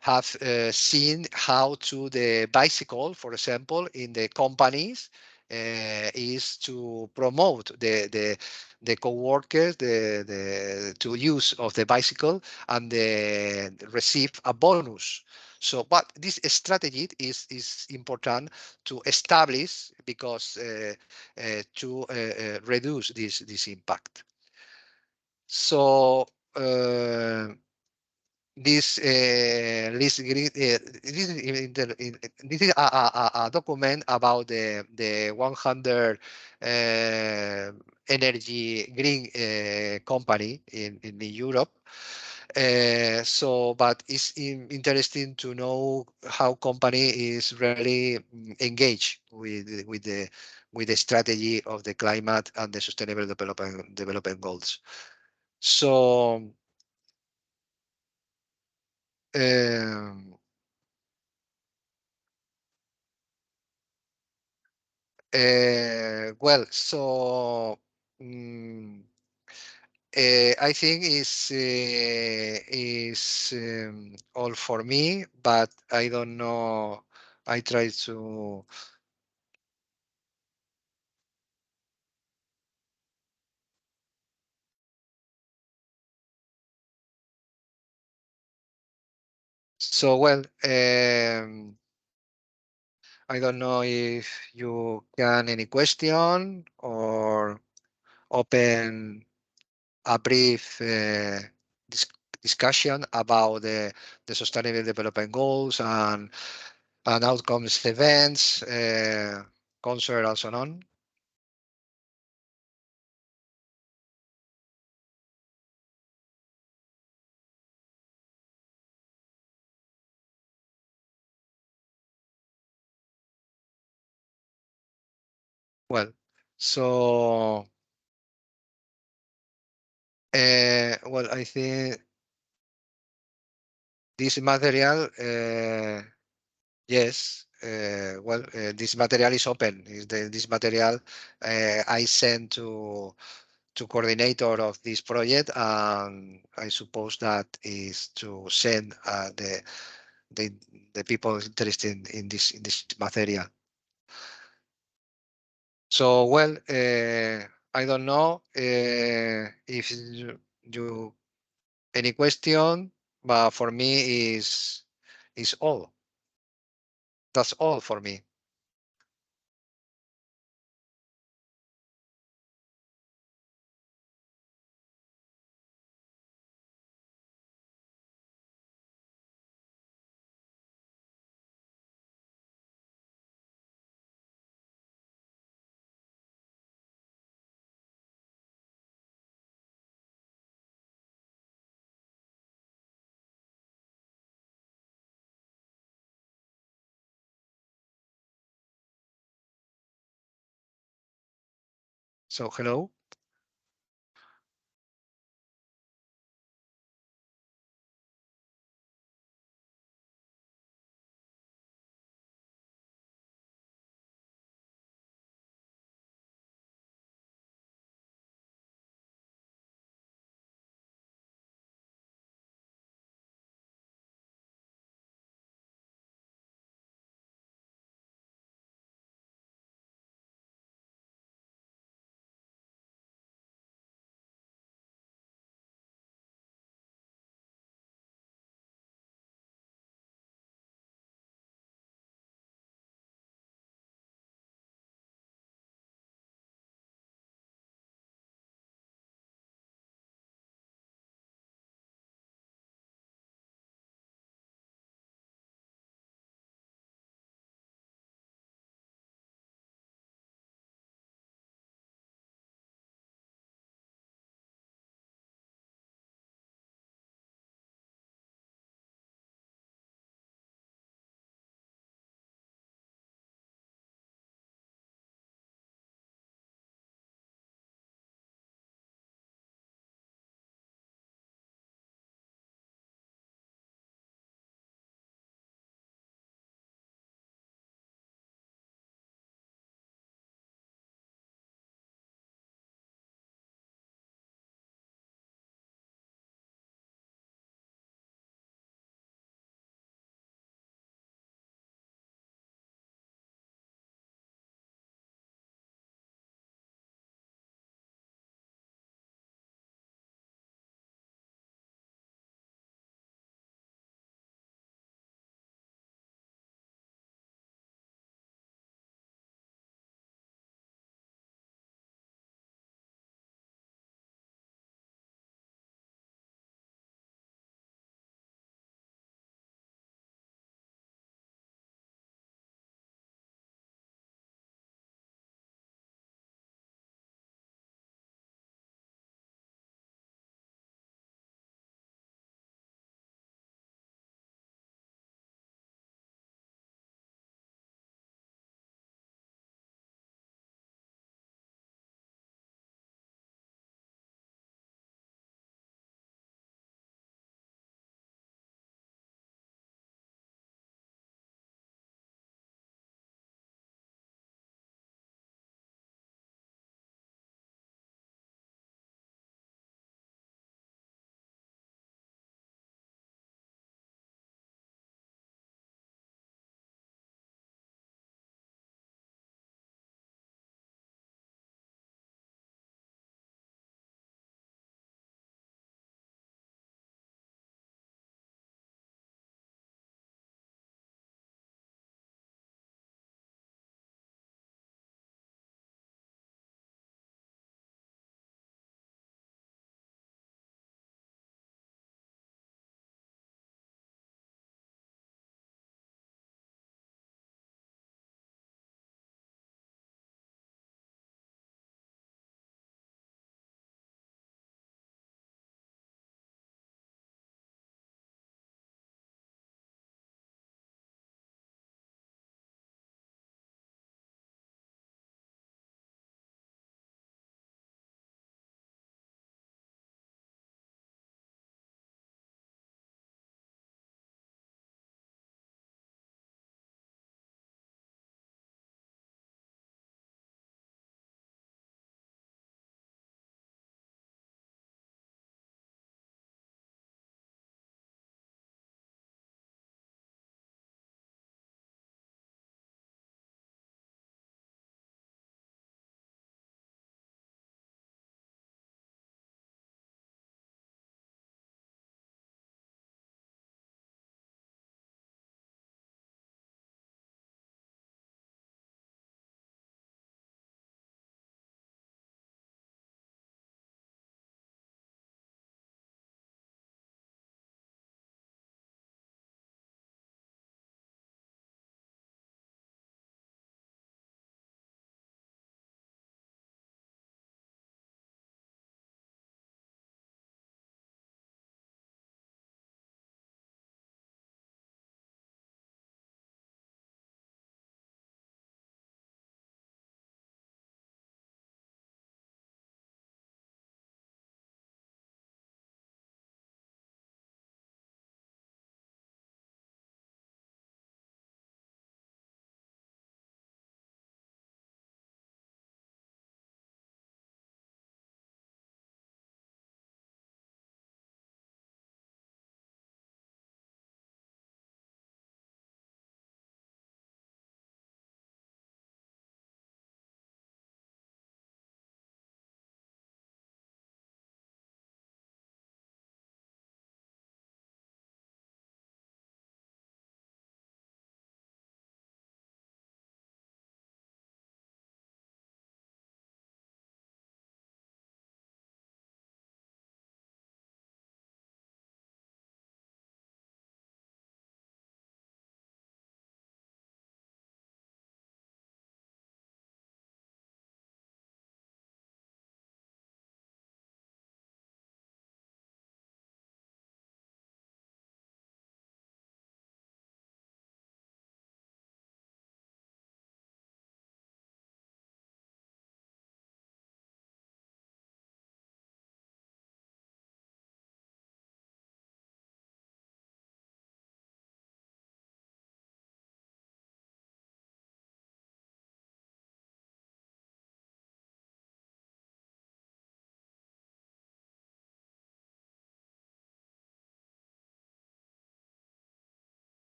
A: have seen how to the bicycle, for example, in the companies is to promote the co-workers to use of the bicycle and receive a bonus. So, but this strategy is important to establish because to reduce this impact. So this this is a document about the 100 energy green company in Europe. So, but it's interesting to know how company is really engaged with the strategy of the climate and the sustainable development goals. So. Well, so I think is all for me, but I don't know. I try to. So, well, I don't know if you can any question or open a brief discussion about the sustainable development goals and outcomes events, concert and so on. Well, so well, I think this material, yes, well, this material is open. This material I sent to coordinator of this project, and I suppose that is to send the people interested in this material. So, well, I don't know if you any question, but for me is all. That's all for me. So, hello.